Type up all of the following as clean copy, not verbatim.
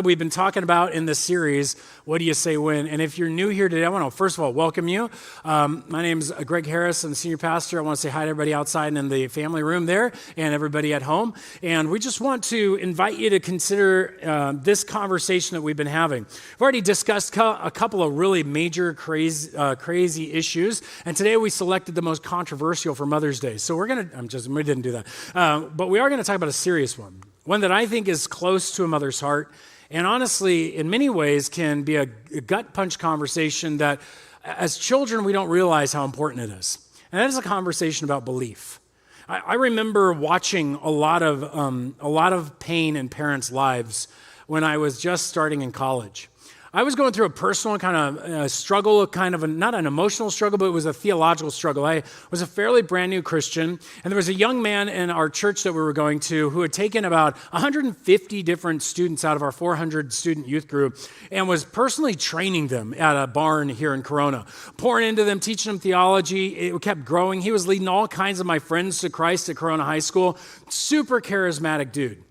We've been talking about in this series, what do you say when? And if you're new here today, I want to first of all welcome you. My name's Greg Harris. I'm the senior pastor. I want to say hi to everybody outside and in the family room there and everybody at home. And we just want to invite you to consider this conversation that we've been having. We've already discussed a couple of really major crazy issues. And today we selected the most controversial for Mother's Day. So we didn't do that. But we are going to talk about a serious one that I think is close to a mother's heart. And honestly, in many ways, can be a gut punch conversation that, as children, we don't realize how important it is. And that is a conversation about belief. I remember watching a lot of pain in parents' lives when I was just starting in college. I was going through a personal kind of struggle, not an emotional struggle, but it was a theological struggle. I was a fairly brand new Christian, and there was a young man in our church that we were going to who had taken about 150 different students out of our 400 student youth group and was personally training them at a barn here in Corona, pouring into them, teaching them theology. It kept growing. He was leading all kinds of my friends to Christ at Corona High School. Super charismatic dude.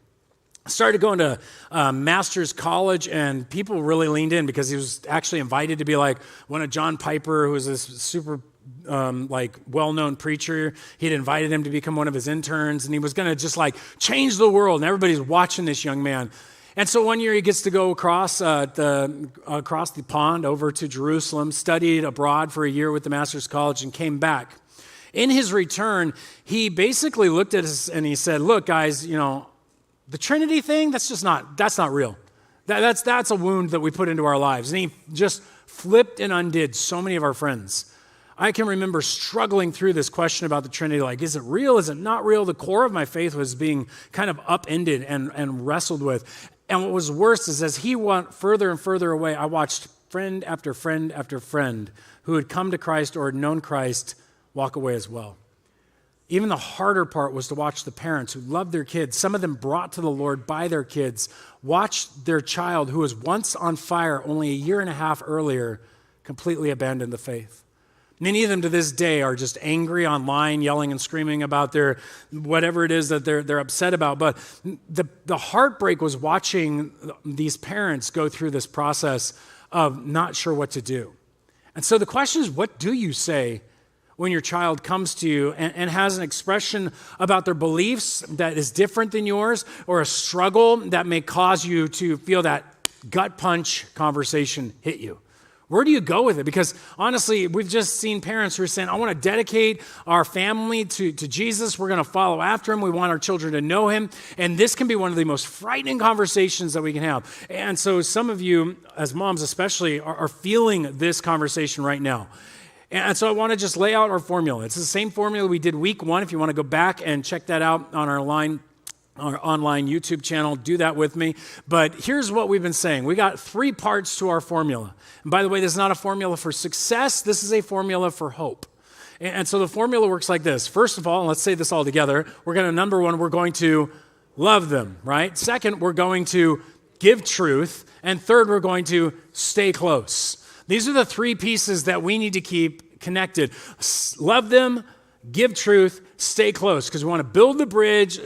Started going to master's college, and people really leaned in because he was actually invited to be like one of John Piper, who was this super well-known preacher. He'd invited him to become one of his interns, and he was going to just change the world, and everybody's watching this young man. And so one year he gets to go across the pond over to Jerusalem, studied abroad for a year with the master's college, and came back. In his return, he basically looked at us and he said, "Look, guys, the Trinity thing, that's not real. That's a wound that we put into our lives." And he just flipped and undid so many of our friends. I can remember struggling through this question about the Trinity, is it real? Is it not real? The core of my faith was being kind of upended and wrestled with. And what was worse is as he went further and further away, I watched friend after friend after friend who had come to Christ or had known Christ walk away as well. Even the harder part was to watch the parents who loved their kids, some of them brought to the Lord by their kids, watch their child who was once on fire only a year and a half earlier completely abandon the faith. Many of them to this day are just angry online, yelling and screaming about their whatever it is that they're upset about. But the heartbreak was watching these parents go through this process of not sure what to do. And so the question is, what do you say when your child comes to you and has an expression about their beliefs that is different than yours, or a struggle that may cause you to feel that gut punch conversation hit you? Where do you go with it? Because honestly, we've just seen parents who are saying, I want to dedicate our family to Jesus. We're going to follow after him. We want our children to know him. And this can be one of the most frightening conversations that we can have. And so some of you, as moms especially, are feeling this conversation right now. And so I want to just lay out our formula. It's the same formula we did week 1. If you want to go back and check that out on our online YouTube channel, do that with me. But here's what we've been saying. We got 3 parts to our formula. And by the way, this is not a formula for success. This is a formula for hope. And so the formula works like this. First of all, and let's say this all together, number 1, we're going to love them, right? Second, we're going to give truth. And third, we're going to stay close. These are the 3 pieces that we need to keep connected. Love them, give truth, stay close, because we want to build the bridge,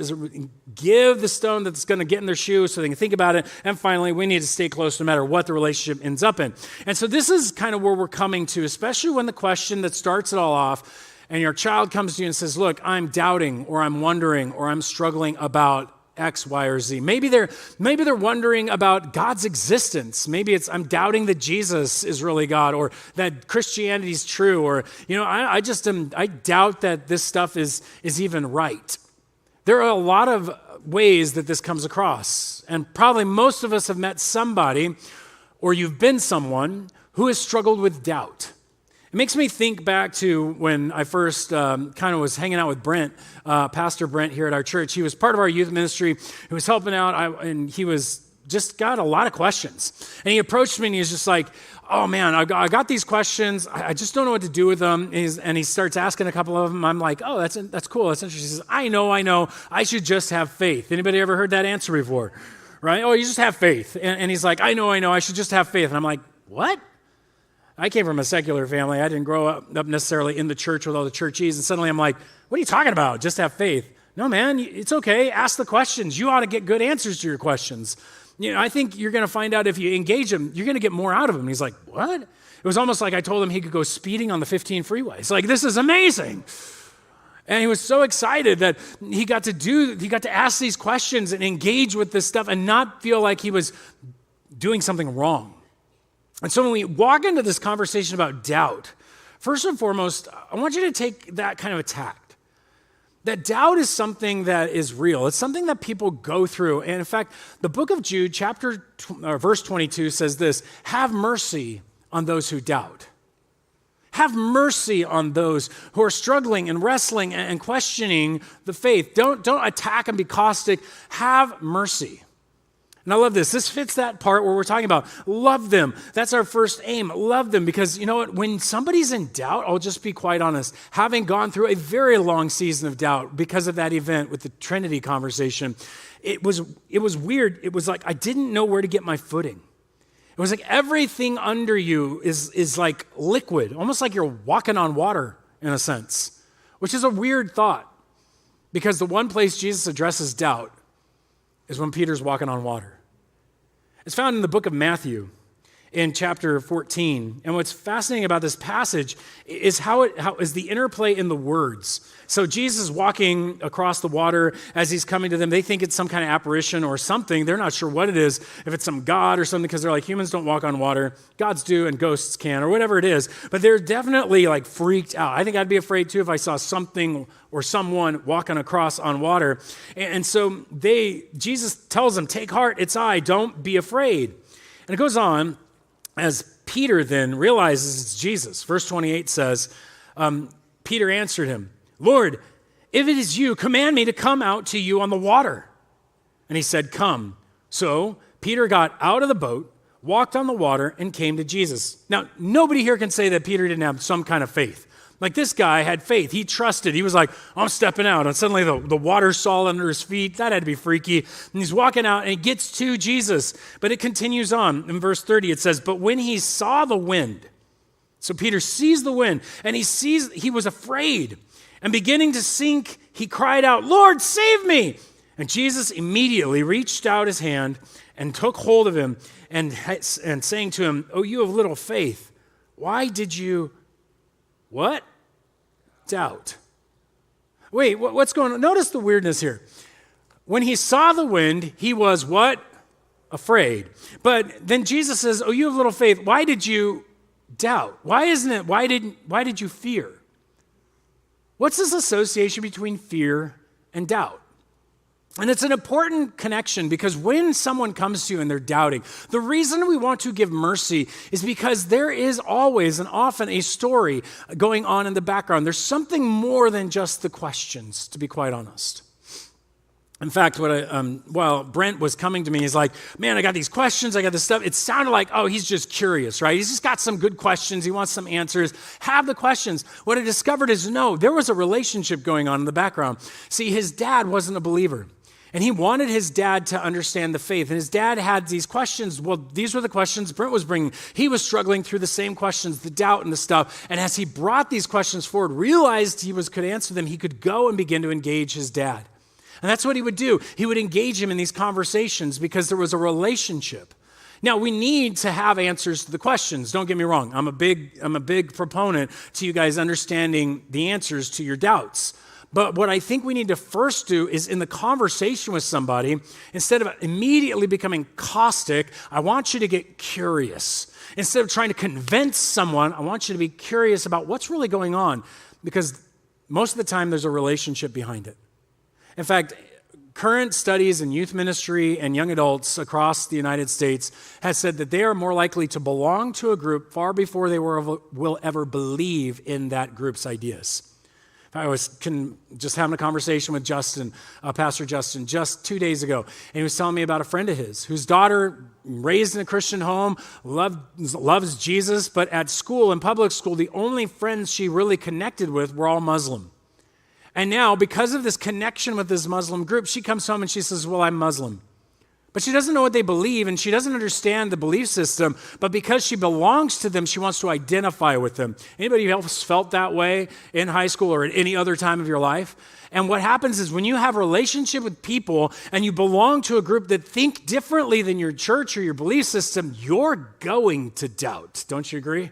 give the stone that's going to get in their shoe so they can think about it, and finally, we need to stay close no matter what the relationship ends up in. And so this is kind of where we're coming to, especially when the question that starts it all off, and your child comes to you and says, look, I'm doubting, or I'm wondering, or I'm struggling about X, Y, or Z. Maybe they're wondering about God's existence. Maybe it's I'm doubting that Jesus is really God, or that Christianity is true, or I doubt that this stuff is even right. There are a lot of ways that this comes across, and probably most of us have met somebody, or you've been someone who has struggled with doubt. It makes me think back to when I first kind of was hanging out with Brent, Pastor Brent here at our church. He was part of our youth ministry. He was helping out, and he was just got a lot of questions. And he approached me, and he was just like, oh, man, I got these questions. I just don't know what to do with them. And he starts asking a couple of them. I'm like, oh, that's cool. That's interesting. He says, I know. I should just have faith. Anybody ever heard that answer before? Right? Oh, you just have faith. And he's like, I know. I should just have faith. And I'm like, what? I came from a secular family. I didn't grow up necessarily in the church with all the churchies. And suddenly I'm like, what are you talking about? Just have faith. No, man, it's okay. Ask the questions. You ought to get good answers to your questions. I think you're going to find out if you engage him, you're going to get more out of him. And he's like, what? It was almost like I told him he could go speeding on the 15 freeway. It's like, this is amazing. And he was so excited that he got to ask these questions and engage with this stuff and not feel like he was doing something wrong. And so when we walk into this conversation about doubt, first and foremost, I want you to take that kind of a tact. That doubt is something that is real. It's something that people go through. And in fact, the book of Jude, verse 22 says this, have mercy on those who doubt. Have mercy on those who are struggling and wrestling and questioning the faith. Don't attack and be caustic. Have mercy. And I love this. This fits that part where we're talking about love them. That's our first aim. Love them. Because you know what? When somebody's in doubt, I'll just be quite honest, having gone through a very long season of doubt because of that event with the Trinity conversation, it was weird. It was like I didn't know where to get my footing. It was like everything under you is like liquid, almost like you're walking on water in a sense, which is a weird thought because the one place Jesus addresses doubt is when Peter's walking on water. It's found in the book of Matthew in chapter 14. And what's fascinating about this passage is how is the interplay in the words. So Jesus is walking across the water as he's coming to them. They think it's some kind of apparition or something. They're not sure what it is, if it's some god or something, because they're like, humans don't walk on water. Gods do and ghosts can, or whatever it is. But they're definitely like freaked out. I think I'd be afraid too if I saw something or someone walking across on water. And so Jesus tells them, take heart, it's I, don't be afraid. And it goes on, as Peter then realizes it's Jesus. Verse 28 says, Peter answered him, Lord, if it is you, command me to come out to you on the water. And he said, come. So Peter got out of the boat, walked on the water, and came to Jesus. Now, nobody here can say that Peter didn't have some kind of faith. Like this guy had faith. He trusted. He was like, I'm stepping out. And suddenly the water's solid under his feet. That had to be freaky. And he's walking out and he gets to Jesus. But it continues on. In verse 30, it says, but when he saw the wind, so Peter sees the wind and he was afraid. And beginning to sink, he cried out, Lord, save me. And Jesus immediately reached out his hand and took hold of him and saying to him, oh, you of little faith, why did you, what? Doubt. Wait, what's going on? Notice the weirdness here. When he saw the wind, he was what? Afraid. But then Jesus says, oh, you have little faith. Why did you doubt? Why did you fear? What's this association between fear and doubt? And it's an important connection because when someone comes to you and they're doubting, the reason we want to give mercy is because there is always and often a story going on in the background. There's something more than just the questions, to be quite honest. In fact, while Brent was coming to me, he's like, man, I got these questions, I got this stuff. It sounded like, oh, he's just curious, right? He's just got some good questions. He wants some answers. Have the questions. What I discovered is no, there was a relationship going on in the background. See, his dad wasn't a believer. And he wanted his dad to understand the faith. And his dad had these questions. Well, these were the questions Brent was bringing. He was struggling through the same questions, the doubt and the stuff. And as he brought these questions forward, realized he could answer them, he could go and begin to engage his dad. And that's what he would do. He would engage him in these conversations because there was a relationship. Now, we need to have answers to the questions. Don't get me wrong. I'm a big proponent to you guys understanding the answers to your doubts. But what I think we need to first do is in the conversation with somebody, instead of immediately becoming caustic, I want you to get curious. Instead of trying to convince someone, I want you to be curious about what's really going on because most of the time there's a relationship behind it. In fact, current studies in youth ministry and young adults across the United States has said that they are more likely to belong to a group far before they will ever believe in that group's ideas. I was just having a conversation with Pastor Justin, just 2 days ago, and he was telling me about a friend of his whose daughter, raised in a Christian home, loves Jesus, but at school, in public school, the only friends she really connected with were all Muslim. And now, because of this connection with this Muslim group, she comes home and she says, well, I'm Muslim. But she doesn't know what they believe, and she doesn't understand the belief system. But because she belongs to them, she wants to identify with them. Anybody else felt that way in high school or at any other time of your life? And what happens is when you have a relationship with people and you belong to a group that think differently than your church or your belief system, you're going to doubt. Don't you agree?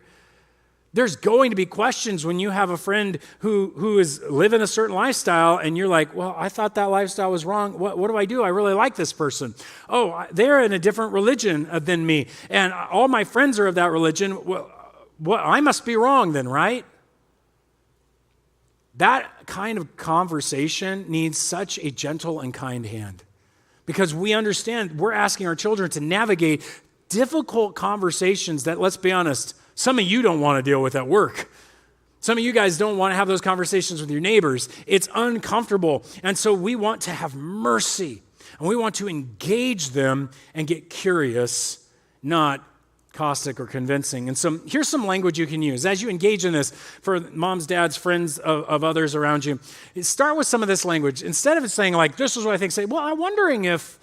There's going to be questions when you have a friend who is living a certain lifestyle and you're like, well, I thought that lifestyle was wrong. What do I do? I really like this person. Oh, they're in a different religion than me. And all my friends are of that religion. Well, I must be wrong then, right? That kind of conversation needs such a gentle and kind hand because we understand we're asking our children to navigate difficult conversations that, let's be honest, some of you don't want to deal with at work. Some of you guys don't want to have those conversations with your neighbors. It's uncomfortable. And so we want to have mercy. And we want to engage them and get curious, not caustic or convincing. And so here's some language you can use. As you engage in this, for moms, dads, friends of others around you, start with some of this language. Instead of saying like, this is what I think, say, well, I'm wondering if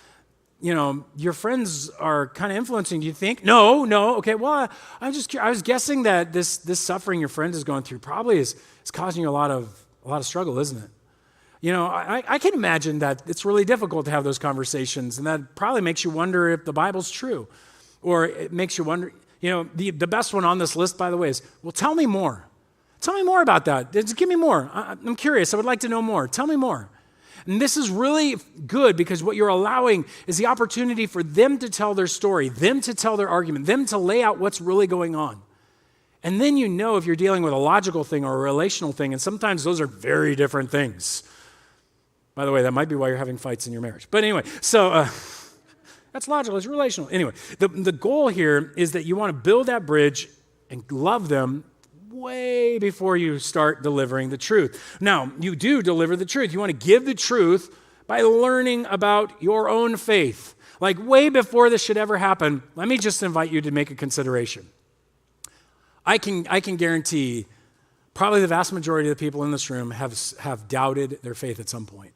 your friends are kind of influencing. Do you think? No. Okay, well, I was guessing that this suffering your friend is going through probably is causing you a lot of struggle, isn't it? I can imagine that it's really difficult to have those conversations, and that probably makes you wonder if the Bible's true, or it makes you wonder. The best one on this list, by the way, is, well, tell me more. Tell me more about that. Just give me more. I'm curious. I would like to know more. Tell me more. And this is really good because what you're allowing is the opportunity for them to tell their story, them to tell their argument, them to lay out what's really going on. And then you know if you're dealing with a logical thing or a relational thing, and sometimes those are very different things. By the way, that might be why you're having fights in your marriage. But anyway, so that's logical, it's relational. Anyway, the goal here is that you want to build that bridge and love them way before you start delivering the truth. Now, you do deliver the truth. You want to give the truth by learning about your own faith. Like way before this should ever happen, let me just invite you to make a consideration. I can guarantee probably the vast majority of the people in this room have doubted their faith at some point.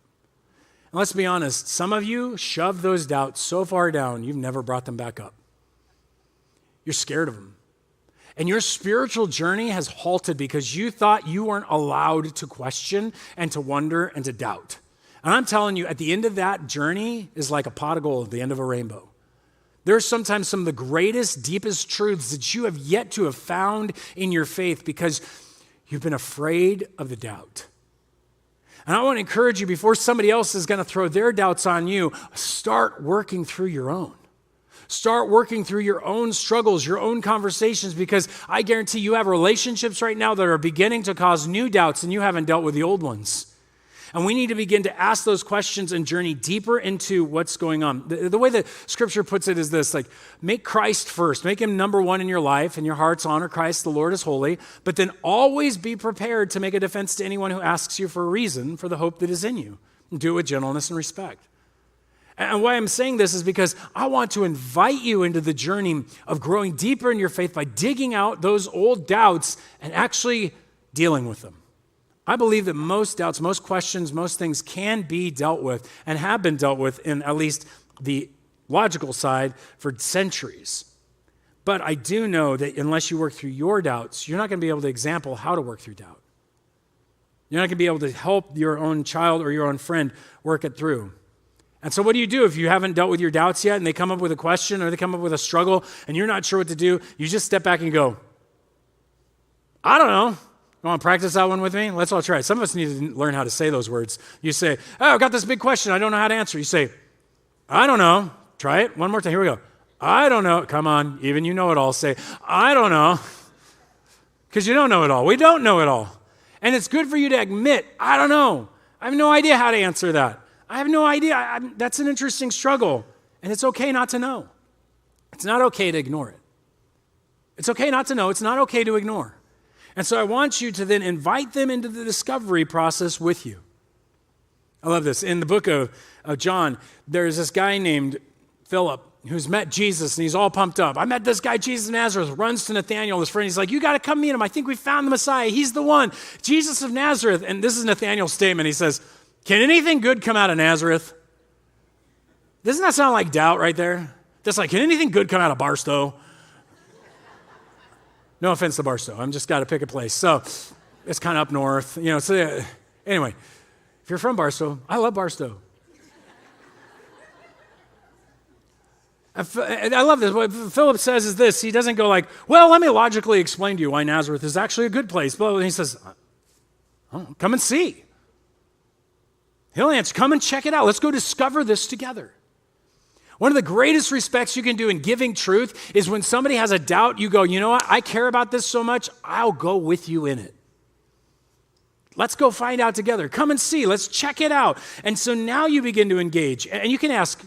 And let's be honest, some of you shoved those doubts so far down, you've never brought them back up. You're scared of them. And your spiritual journey has halted because you thought you weren't allowed to question and to wonder and to doubt. And I'm telling you, at the end of that journey is like a pot of gold at the end of a rainbow. There's sometimes some of the greatest, deepest truths that you have yet to have found in your faith because you've been afraid of the doubt. And I want to encourage you, before somebody else is going to throw their doubts on you, start working through your own. Start working through your own struggles, your own conversations, because I guarantee you have relationships right now that are beginning to cause new doubts and you haven't dealt with the old ones. And we need to begin to ask those questions and journey deeper into what's going on. The way that Scripture puts it is this, like, make Christ first. Make him number one in your life, and your hearts honor Christ, the Lord is holy. But then always be prepared to make a defense to anyone who asks you for a reason for the hope that is in you. And do it with gentleness and respect. And why I'm saying this is because I want to invite you into the journey of growing deeper in your faith by digging out those old doubts and actually dealing with them. I believe that most doubts, most questions, most things can be dealt with and have been dealt with in at least the logical side for centuries. But I do know that unless you work through your doubts, you're not going to be able to example how to work through doubt. You're not going to be able to help your own child or your own friend work it through. And so what do you do if you haven't dealt with your doubts yet and they come up with a question or they come up with a struggle and you're not sure what to do? You just step back and go, I don't know. You want to practice that one with me? Let's all try it. Some of us need to learn how to say those words. You say, oh, I've got this big question. I don't know how to answer. You say, I don't know. Try it one more time. Here we go. I don't know. Come on. Even you know it all. Say, I don't know. Because you don't know it all. We don't know it all. And it's good for you to admit, I don't know. I have no idea how to answer that. I have no idea. That's an interesting struggle. And it's okay not to know. It's not okay to ignore it. It's okay not to know. It's not okay to ignore. And so I want you to then invite them into the discovery process with you. I love this. In the book of John, there's this guy named Philip who's met Jesus, and he's all pumped up. I met this guy, Jesus of Nazareth, runs to Nathanael, his friend. He's like, you got to come meet him. I think we found the Messiah. He's the one, Jesus of Nazareth. And this is Nathanael's statement. He says, can anything good come out of Nazareth? Doesn't that sound like doubt right there? Just like, can anything good come out of Barstow? No offense to Barstow. I'm just got to pick a place. So it's kind of up north. Anyway, if you're from Barstow, I love Barstow. I love this. What Philip says is this. He doesn't go like, well, let me logically explain to you why Nazareth is actually a good place. But he says, come and see. He'll answer, come and check it out. Let's go discover this together. One of the greatest respects you can do in giving truth is when somebody has a doubt, you go, you know what? I care about this so much, I'll go with you in it. Let's go find out together. Come and see. Let's check it out. And so now you begin to engage. And you can ask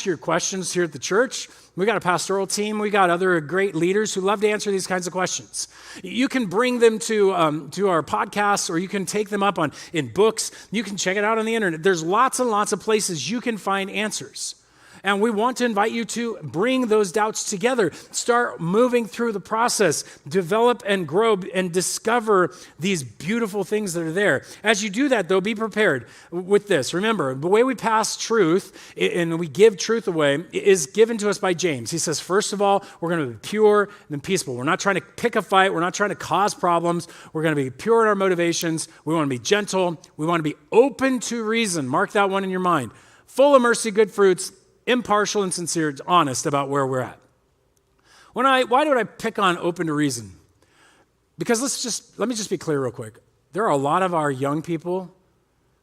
your questions here at the church. We got a pastoral team. We got other great leaders who love to answer these kinds of questions. You can bring them to our podcasts, or you can take them up in books. You can check it out on the internet. There's lots and lots of places you can find answers. And we want to invite you to bring those doubts together. Start moving through the process. Develop and grow and discover these beautiful things that are there. As you do that, though, be prepared with this. Remember, the way we pass truth and we give truth away is given to us by James. He says, first of all, we're going to be pure and then peaceable. We're not trying to pick a fight. We're not trying to cause problems. We're going to be pure in our motivations. We want to be gentle. We want to be open to reason. Mark that one in your mind. Full of mercy, good fruits, impartial and sincere, honest about where we're at. Why do I pick on open to reason? Because let me just be clear real quick. There are a lot of our young people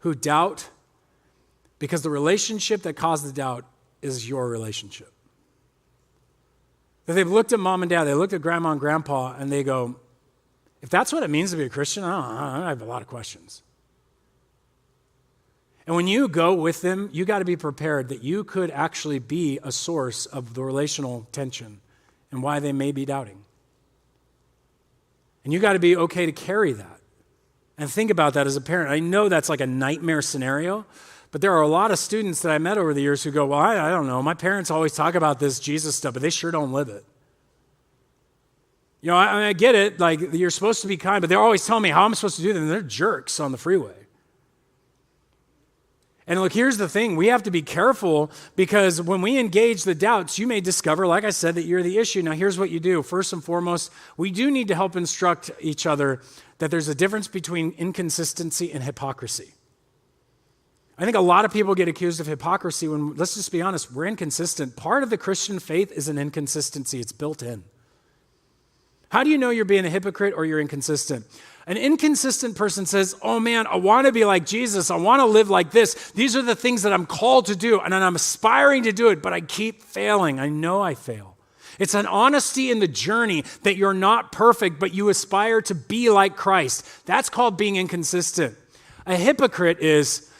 who doubt because the relationship that caused the doubt is your relationship. That they've looked at mom and dad, they looked at grandma and grandpa, and they go, if that's what it means to be a Christian, I have a lot of questions. And when you go with them, you got to be prepared that you could actually be a source of the relational tension and why they may be doubting. And you got to be okay to carry that. And think about that as a parent. I know that's like a nightmare scenario, but there are a lot of students that I met over the years who go, well, I don't know. My parents always talk about this Jesus stuff, but they sure don't live it. You know, I get it. Like, you're supposed to be kind, but they're always telling me how I'm supposed to do them. And they're jerks on the freeway. And look, here's the thing. We have to be careful because when we engage the doubts, you may discover, like I said, that you're the issue. Now, here's what you do. First and foremost, we do need to help instruct each other that there's a difference between inconsistency and hypocrisy. I think a lot of people get accused of hypocrisy when, let's just be honest, we're inconsistent. Part of the Christian faith is an inconsistency. It's built in. How do you know you're being a hypocrite or you're inconsistent? An inconsistent person says, oh man, I want to be like Jesus. I want to live like this. These are the things that I'm called to do, and I'm aspiring to do it, but I keep failing. I know I fail. It's an honesty in the journey that you're not perfect, but you aspire to be like Christ. That's called being inconsistent. A hypocrite is,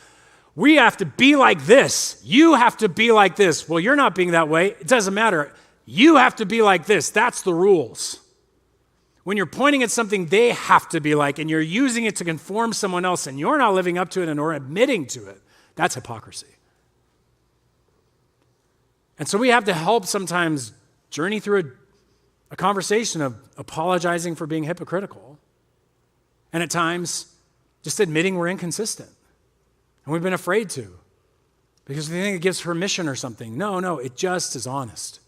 we have to be like this. You have to be like this. Well, you're not being that way. It doesn't matter. You have to be like this. That's the rules. When you're pointing at something they have to be like, and you're using it to conform someone else, and you're not living up to it and or admitting to it, that's hypocrisy. And so we have to help sometimes journey through a conversation of apologizing for being hypocritical, and at times just admitting we're inconsistent. And we've been afraid to because we think it gives permission or something. No, it just is honest.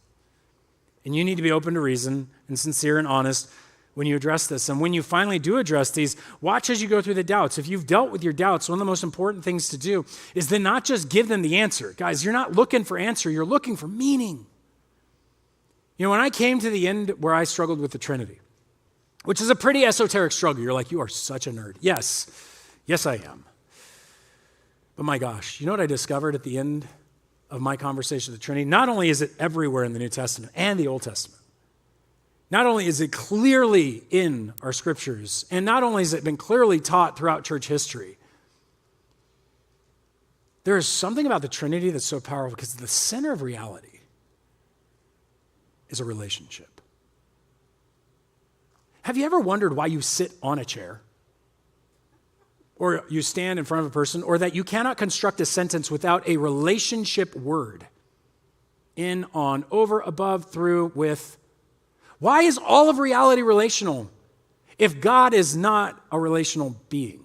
And you need to be open to reason and sincere and honest when you address this. And when you finally do address these, watch as you go through the doubts. If you've dealt with your doubts, one of the most important things to do is then not just give them the answer. Guys, you're not looking for answer, you're looking for meaning. You know, when I came to the end where I struggled with the Trinity, which is a pretty esoteric struggle, you're like, you are such a nerd. Yes, I am. But my gosh, you know what I discovered at the end of my conversation with the Trinity? Not only is it everywhere in the New Testament and the Old Testament, not only is it clearly in our scriptures, and not only has it been clearly taught throughout church history, there is something about the Trinity that's so powerful because the center of reality is a relationship. Have you ever wondered why you sit on a chair, or you stand in front of a person, or that you cannot construct a sentence without a relationship word? In, on, over, above, through, with. Why is all of reality relational if God is not a relational being?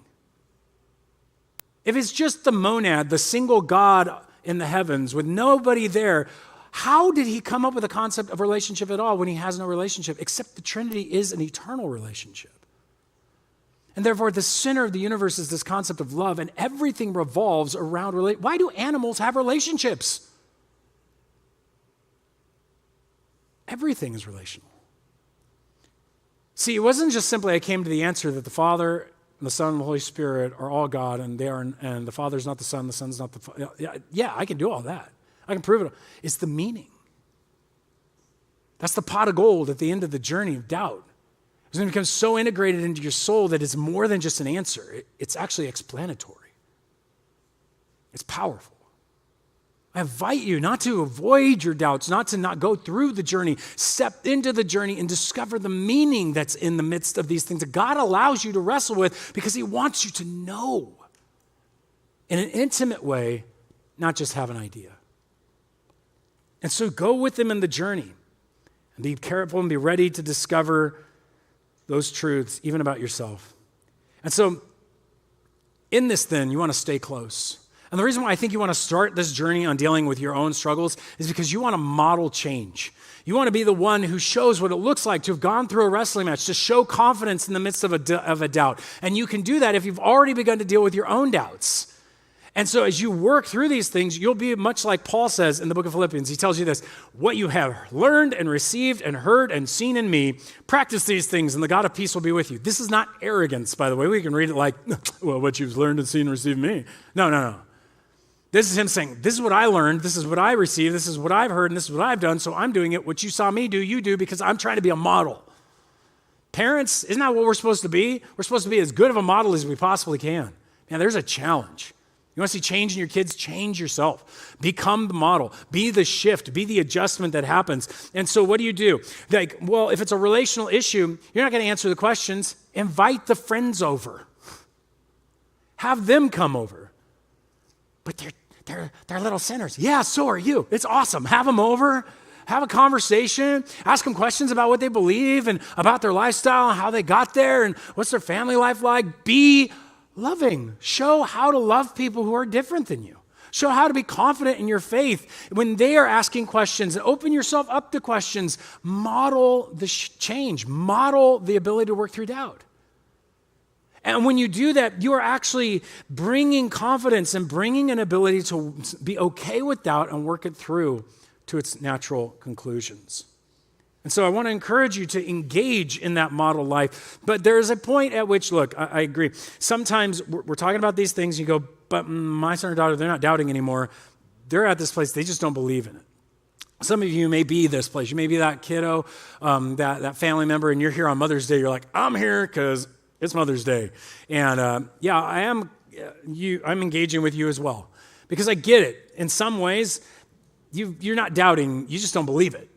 If it's just the monad, the single God in the heavens with nobody there, how did he come up with a concept of relationship at all when he has no relationship? Except the Trinity is an eternal relationship. And therefore, the center of the universe is this concept of love, and everything revolves around Why do animals have relationships? Everything is relational. See, it wasn't just simply I came to the answer that the Father and the Son and the Holy Spirit are all God, and the Father's not the Son, the Son's not the Father. Yeah, I can do all that. I can prove it. It's the meaning. That's the pot of gold at the end of the journey of doubt. It's going to become so integrated into your soul that it's more than just an answer. It's actually explanatory. It's powerful. I invite you not to avoid your doubts, not to not go through the journey. Step into the journey and discover the meaning that's in the midst of these things that God allows you to wrestle with because he wants you to know in an intimate way, not just have an idea. And so go with him in the journey and be careful and be ready to discover those truths, even about yourself. And so in this then, you want to stay close. And the reason why I think you want to start this journey on dealing with your own struggles is because you want to model change. You want to be the one who shows what it looks like to have gone through a wrestling match, to show confidence in the midst of a doubt. And you can do that if you've already begun to deal with your own doubts. And so as you work through these things, you'll be much like Paul says in the book of Philippians. He tells you this, what you have learned and received and heard and seen in me, practice these things and the God of peace will be with you. This is not arrogance, by the way. We can read it like, well, what you've learned and seen and received in me. No. This is him saying, this is what I learned, this is what I received, this is what I've heard, and this is what I've done, so I'm doing it. What you saw me do, you do, because I'm trying to be a model. Parents, isn't that what we're supposed to be? We're supposed to be as good of a model as we possibly can. Man, there's a challenge. You want to see change in your kids? Change yourself. Become the model. Be the shift. Be the adjustment that happens. And so what do? Like, well, if it's a relational issue, you're not going to answer the questions. Invite the friends over. Have them come over. But they're little sinners. Yeah, so are you. It's awesome. Have them over. Have a conversation. Ask them questions about what they believe and about their lifestyle and how they got there and what's their family life like. Be loving. Show how to love people who are different than you. Show how to be confident in your faith. When they are asking questions, open yourself up to questions. Model the change. Model the ability to work through doubt. And when you do that, you are actually bringing confidence and bringing an ability to be okay with doubt and work it through to its natural conclusions. And so I want to encourage you to engage in that model life. But there is a point at which, look, I agree. Sometimes we're talking about these things, and you go, but my son or daughter, they're not doubting anymore. They're at this place, they just don't believe in it. Some of you may be this place. You may be that kiddo, that family member, and you're here on Mother's Day. You're like, I'm here because it's Mother's Day. And I'm engaging with you as well. Because I get it. In some ways, you're not doubting, you just don't believe it.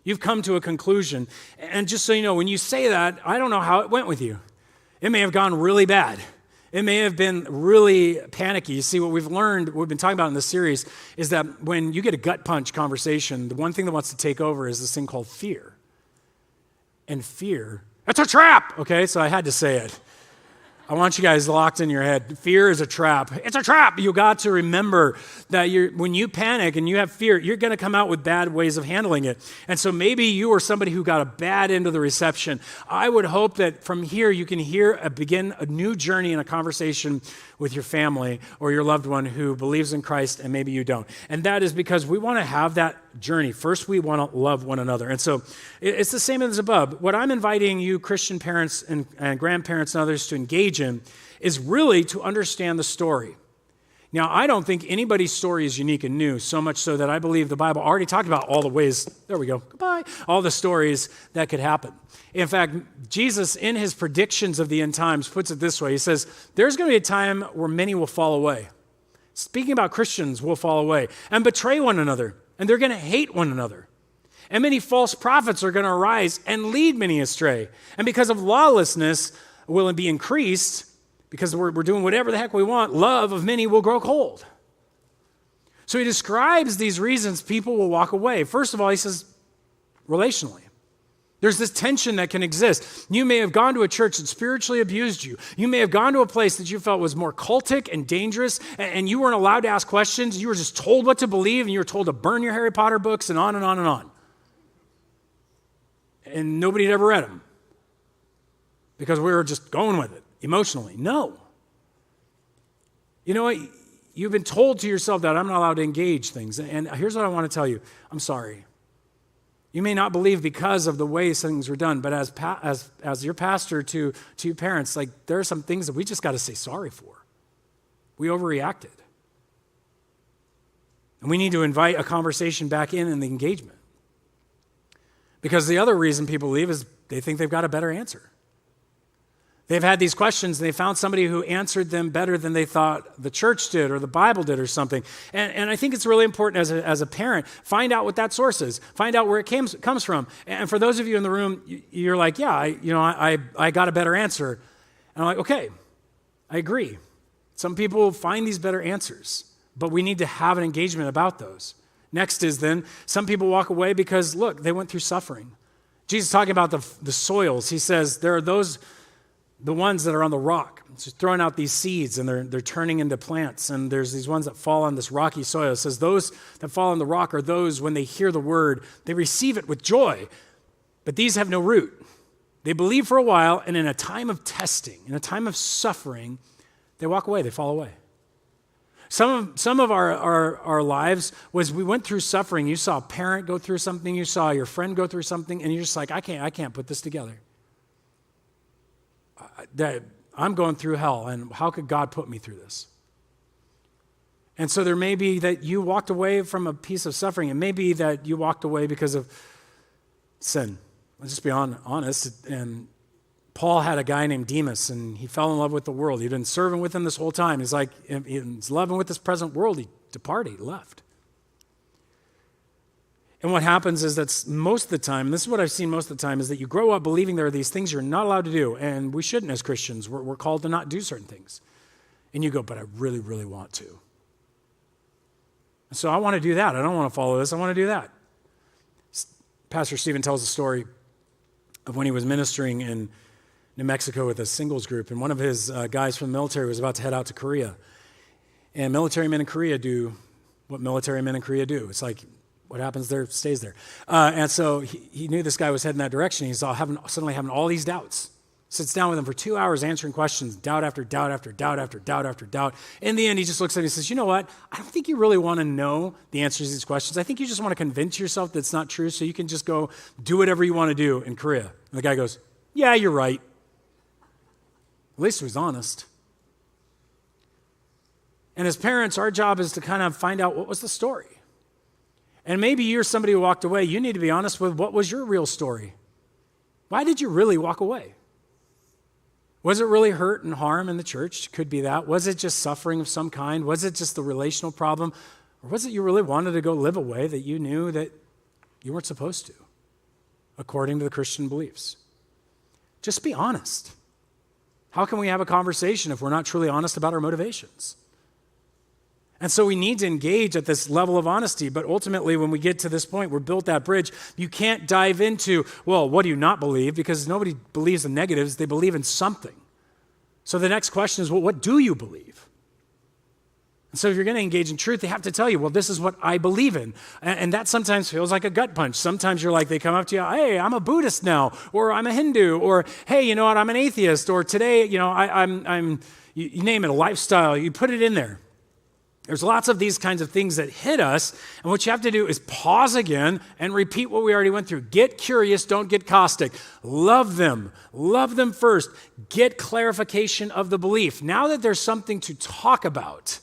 You've come to a conclusion. And just so you know, when you say that, I don't know how it went with you. It may have gone really bad. It may have been really panicky. You see, what we've learned, what we've been talking about in this series, is that when you get a gut punch conversation, the one thing that wants to take over is this thing called fear. And fear, that's a trap! Okay, so I had to say it. I want you guys locked in your head. Fear is a trap. It's a trap. You got to remember that when you panic and you have fear, you're going to come out with bad ways of handling it. And so maybe you are somebody who got a bad end of the reception. I would hope that from here you can begin a new journey in a conversation with your family or your loved one who believes in Christ and maybe you don't. And that is because we want to have that journey. First, we want to love one another. And so it's the same as above. What I'm inviting you, Christian parents and grandparents and others, to engage in is really to understand the story. Now, I don't think anybody's story is unique and new, so much so that I believe the Bible already talked about all the ways, there we go, goodbye, all the stories that could happen. In fact, Jesus, in his predictions of the end times, puts it this way. He says, there's going to be a time where many will fall away. Speaking about Christians, will fall away and betray one another, and they're going to hate one another. And many false prophets are going to arise and lead many astray. And because of lawlessness will it be increased, because we're doing whatever the heck we want, love of many will grow cold. So he describes these reasons people will walk away. First of all, he says, relationally. There's this tension that can exist. You may have gone to a church that spiritually abused you. You may have gone to a place that you felt was more cultic and dangerous, and you weren't allowed to ask questions. You were just told what to believe, and you were told to burn your Harry Potter books and on and on and on. And nobody had ever read them because we were just going with it emotionally. No. You know what? You've been told to yourself that I'm not allowed to engage things. And here's what I want to tell you. I'm sorry. You may not believe because of the way things were done, but as your pastor to your parents, like there are some things that we just got to say sorry for. We overreacted. And we need to invite a conversation back in the engagement. Because the other reason people leave is they think they've got a better answer. They've had these questions and they found somebody who answered them better than they thought the church did or the Bible did or something. And I think it's really important as a parent, find out what that source is. Find out where it comes from. And for those of you in the room, you're like, yeah, I got a better answer. And I'm like, okay, I agree. Some people find these better answers, but we need to have an engagement about those. Next is then, some people walk away because, look, they went through suffering. Jesus is talking about the soils. He says there are the ones that are on the rock, it's just throwing out these seeds and they're turning into plants. And there's these ones that fall on this rocky soil. It says those that fall on the rock are those when they hear the word, they receive it with joy, but these have no root. They believe for a while, and in a time of testing, in a time of suffering, they walk away, they fall away. Some of our lives was we went through suffering. You saw a parent go through something, you saw your friend go through something, and you're just like, I can't put this together. That I'm going through hell, and how could God put me through this? And so there may be that you walked away from a piece of suffering. It may be that you walked away because of sin. Let's just be honest. And Paul had a guy named Demas, and he fell in love with the world. He'd been serving with him this whole time. He's like, he's loving with this present world. He departed, he left. And what happens is that most of the time, and this is what I've seen most of the time, is that you grow up believing there are these things you're not allowed to do, and we shouldn't as Christians. We're called to not do certain things. And you go, but I really, really want to. And so I want to do that. I don't want to follow this. I want to do that. Pastor Stephen tells a story of when he was ministering in New Mexico with a singles group, and one of his guys from the military was about to head out to Korea. And military men in Korea do what military men in Korea do. It's like, what happens there stays there. And so he knew this guy was heading that direction. He's suddenly having all these doubts. Sits down with him for 2 hours answering questions, doubt after doubt after doubt after doubt after doubt. In the end, he just looks at him and says, you know what? I don't think you really want to know the answers to these questions. I think you just want to convince yourself that it's not true so you can just go do whatever you want to do in Korea. And the guy goes, yeah, you're right. At least he was honest. And as parents, our job is to kind of find out what was the story. And maybe you're somebody who walked away. You need to be honest with what was your real story. Why did you really walk away? Was it really hurt and harm in the church? Could be that. Was it just suffering of some kind? Was it just the relational problem? Or was it you really wanted to go live a way that you knew that you weren't supposed to, according to the Christian beliefs? Just be honest. How can we have a conversation if we're not truly honest about our motivations? And so we need to engage at this level of honesty. But ultimately, when we get to this point, we're built that bridge. You can't dive into, well, what do you not believe? Because nobody believes in negatives. They believe in something. So the next question is, well, what do you believe? And so if you're going to engage in truth, they have to tell you, well, this is what I believe in. And that sometimes feels like a gut punch. Sometimes you're like, they come up to you, hey, I'm a Buddhist now, or I'm a Hindu, or hey, you know what, I'm an atheist, or today, you know, I'm you name it, a lifestyle, you put it in there. There's lots of these kinds of things that hit us, and what you have to do is pause again and repeat what we already went through. Get curious, don't get caustic. Love them first. Get clarification of the belief. Now that there's something to talk about,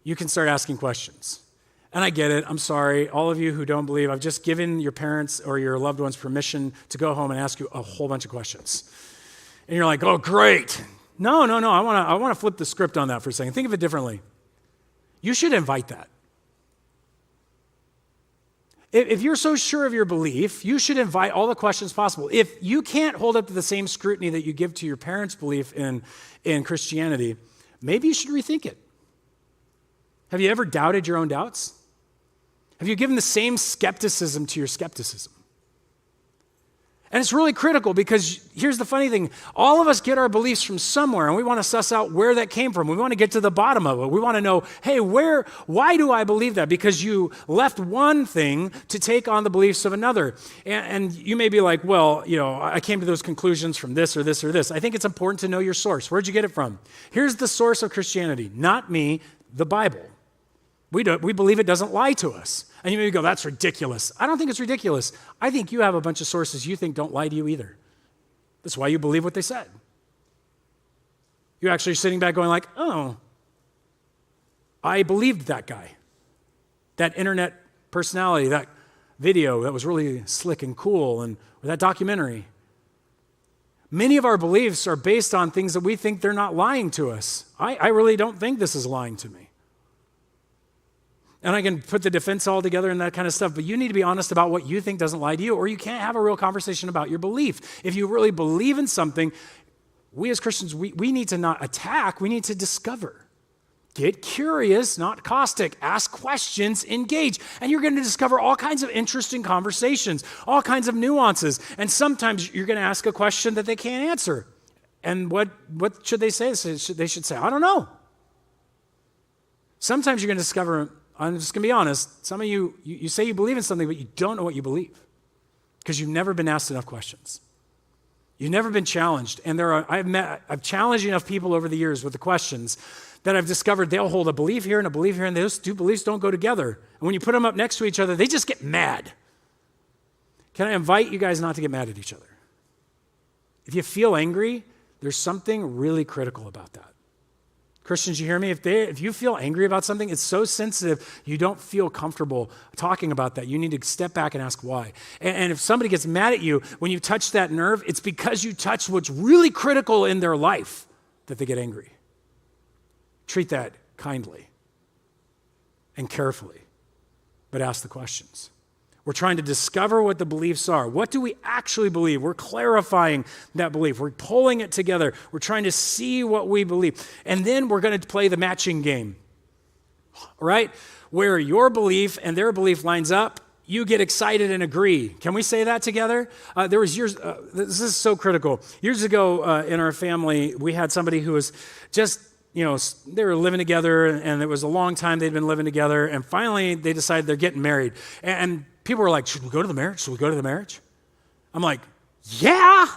you can start asking questions. And I get it, I'm sorry, all of you who don't believe, I've just given your parents or your loved ones permission to go home and ask you a whole bunch of questions. And you're like, oh, great. No, I want to flip the script on that for a second. Think of it differently. You should invite that. If you're so sure of your belief, you should invite all the questions possible. If you can't hold up to the same scrutiny that you give to your parents' belief in Christianity, maybe you should rethink it. Have you ever doubted your own doubts? Have you given the same skepticism to your skepticism? And it's really critical because here's the funny thing. All of us get our beliefs from somewhere, and we want to suss out where that came from. We want to get to the bottom of it. We want to know, hey, why do I believe that? Because you left one thing to take on the beliefs of another. And you may be like, well, I came to those conclusions from this or this or this. I think it's important to know your source. Where'd you get it from? Here's the source of Christianity, not me, the Bible. We believe it doesn't lie to us. And you may go, that's ridiculous. I don't think it's ridiculous. I think you have a bunch of sources you think don't lie to you either. That's why you believe what they said. You're actually sitting back going like, oh, I believed that guy, that internet personality, that video that was really slick and cool, or that documentary. Many of our beliefs are based on things that we think they're not lying to us. I really don't think this is lying to me. And I can put the defense all together and that kind of stuff, but you need to be honest about what you think doesn't lie to you, or you can't have a real conversation about your belief. If you really believe in something, we as Christians, we need to not attack, we need to discover. Get curious, not caustic. Ask questions, engage. And you're going to discover all kinds of interesting conversations, all kinds of nuances. And sometimes you're going to ask a question that they can't answer. And what should they say? They should say, I don't know. Sometimes you're going to discover, I'm just going to be honest, some of you say you believe in something, but you don't know what you believe because you've never been asked enough questions. You've never been challenged. And I've challenged enough people over the years with the questions that I've discovered they'll hold a belief here, and those two beliefs don't go together. And when you put them up next to each other, they just get mad. Can I invite you guys not to get mad at each other? If you feel angry, there's something really critical about that. Christians, you hear me? If you feel angry about something, it's so sensitive, you don't feel comfortable talking about that. You need to step back and ask why. And if somebody gets mad at you, when you touch that nerve, it's because you touched what's really critical in their life that they get angry. Treat that kindly and carefully, but ask the questions. We're trying to discover what the beliefs are. What do we actually believe? We're clarifying that belief. We're pulling it together. We're trying to see what we believe. And then we're going to play the matching game, right? Where your belief and their belief lines up, you get excited and agree. Can we say that together? There was years, this is so critical. Years ago in our family, we had somebody who was just, they were living together, and it was a long time they'd been living together, and finally they decided they're getting married. And people were like, should we go to the marriage? Should we go to the marriage? I'm like, yeah.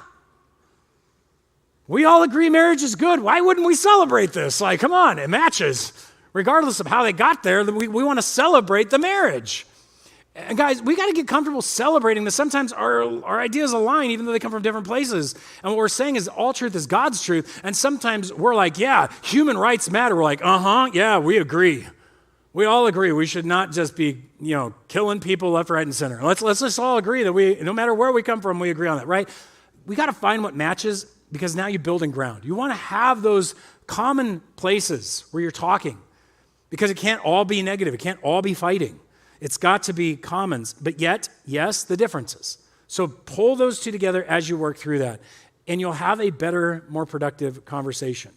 We all agree marriage is good. Why wouldn't we celebrate this? Like, come on, it matches. Regardless of how they got there, we want to celebrate the marriage. And guys, we got to get comfortable celebrating this. Sometimes our ideas align, even though they come from different places. And what we're saying is all truth is God's truth. And sometimes we're like, yeah, human rights matter. We're like, yeah, we agree. We all agree we should not just be, killing people left, right, and center. Let's just all agree that no matter where we come from, we agree on that, right? We got to find what matches, because now you're building ground. You want to have those common places where you're talking, because it can't all be negative. It can't all be fighting. It's got to be commons, but yet, yes, the differences. So pull those two together as you work through that, and you'll have a better, more productive conversation.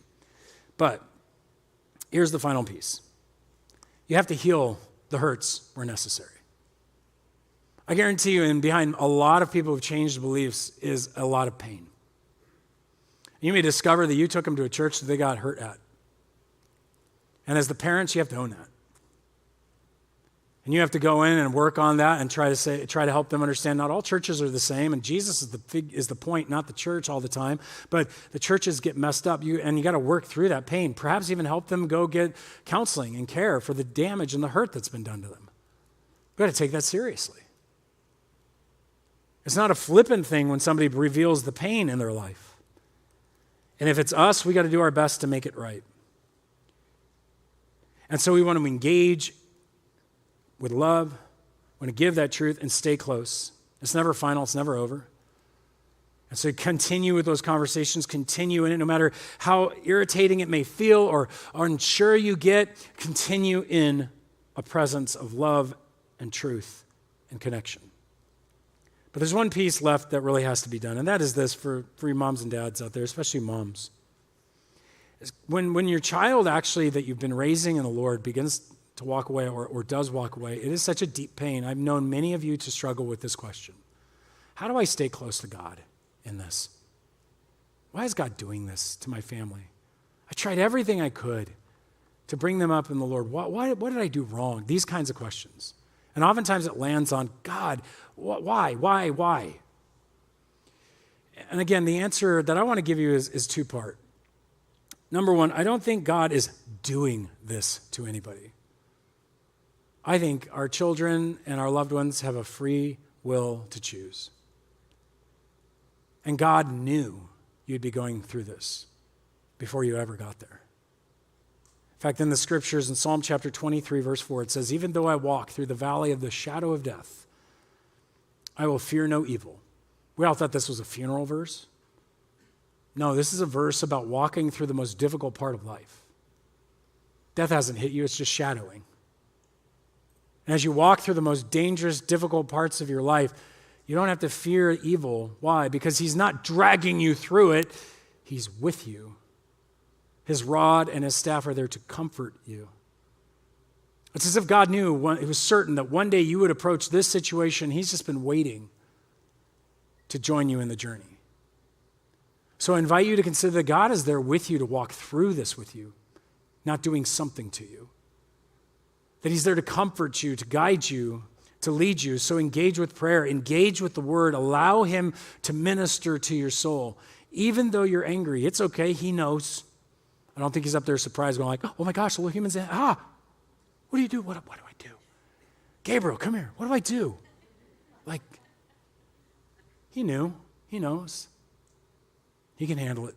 But here's the final piece. You have to heal the hurts where necessary. I guarantee you, and behind a lot of people who've changed beliefs is a lot of pain. You may discover that you took them to a church that they got hurt at. And as the parents, you have to own that. And you have to go in and work on that and try to help them understand not all churches are the same, and Jesus is the point, not the church all the time. But the churches get messed up, and you got to work through that pain. Perhaps even help them go get counseling and care for the damage and the hurt that's been done to them. We've got to take that seriously. It's not a flippant thing when somebody reveals the pain in their life. And if it's us, we got to do our best to make it right. And so we want to engage with love, want to give that truth and stay close. It's never final, it's never over. And so continue with those conversations, continue in it, no matter how irritating it may feel or unsure you get, continue in a presence of love and truth and connection. But there's one piece left that really has to be done, and that is this for you moms and dads out there, especially moms. When your child actually that you've been raising in the Lord begins to walk away or does walk away, it is such a deep pain. I've known many of you to struggle with this question. How do I stay close to God in this? Why is God doing this to my family? I tried everything I could to bring them up in the Lord. What did I do wrong? These kinds of questions. And oftentimes it lands on, God, why? And again, the answer that I want to give you is two-part. Number one, I don't think God is doing this to anybody. I think our children and our loved ones have a free will to choose. And God knew you'd be going through this before you ever got there. In fact, in the scriptures, in Psalm chapter 23, verse 4, it says, even though I walk through the valley of the shadow of death, I will fear no evil. We all thought this was a funeral verse. No, this is a verse about walking through the most difficult part of life. Death hasn't hit you, it's just shadowing. And as you walk through the most dangerous, difficult parts of your life, you don't have to fear evil. Why? Because he's not dragging you through it. He's with you. His rod and his staff are there to comfort you. It's as if God knew, it was certain that one day you would approach this situation. He's just been waiting to join you in the journey. So I invite you to consider that God is there with you to walk through this with you, not doing something to you. That he's there to comfort you, to guide you, to lead you. So engage with prayer, engage with the word, allow him to minister to your soul. Even though you're angry, it's okay, he knows. I don't think he's up there surprised going like, oh my gosh, the little human's in. What do you do? What do I do? Gabriel, come here. What do I do? Like, he knew. He knows. He can handle it.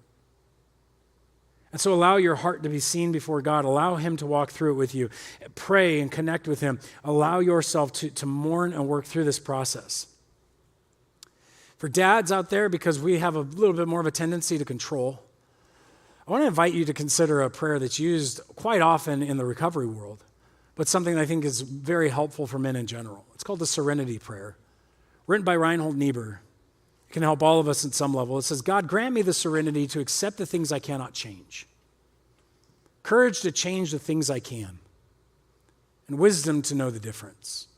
And so allow your heart to be seen before God. Allow him to walk through it with you. Pray and connect with him. Allow yourself to mourn and work through this process. For dads out there, because we have a little bit more of a tendency to control, I want to invite you to consider a prayer that's used quite often in the recovery world, but something that I think is very helpful for men in general. It's called the Serenity Prayer, written by Reinhold Niebuhr. It can help all of us at some level. It says, God, grant me the serenity to accept the things I cannot change, courage to change the things I can, and wisdom to know the difference.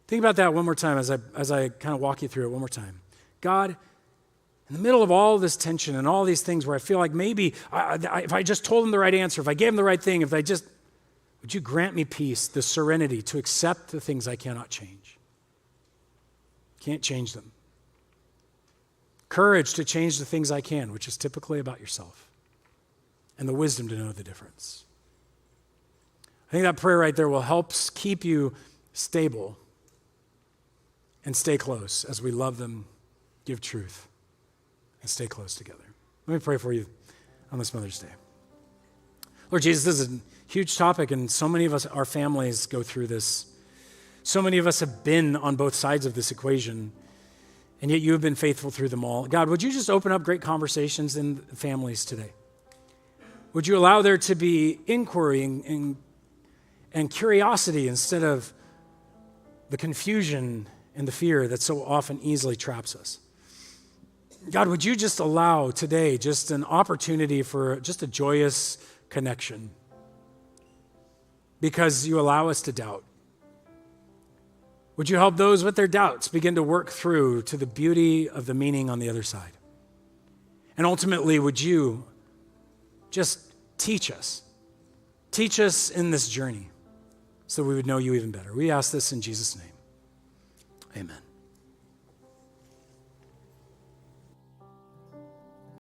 Think about that one more time as I kind of walk you through it one more time. God, in the middle of all this tension and all these things where I feel like maybe if I just told him the right answer, if I gave him the right thing, would you grant me peace, the serenity to accept the things I cannot change? Can't change them. Courage to change the things I can, which is typically about yourself. And the wisdom to know the difference. I think that prayer right there will help keep you stable and stay close as we love them, give truth, and stay close together. Let me pray for you on this Mother's Day. Lord Jesus, this is a huge topic, and so many of us, our families, go through this. So many of us have been on both sides of this equation, and yet you have been faithful through them all. God, would you just open up great conversations in families today? Would you allow there to be inquiry and curiosity instead of the confusion and the fear that so often easily traps us? God, would you just allow today just an opportunity for just a joyous connection? Because you allow us to doubt. Would you help those with their doubts begin to work through to the beauty of the meaning on the other side? And ultimately, would you just teach us in this journey so we would know you even better? We ask this in Jesus' name. Amen.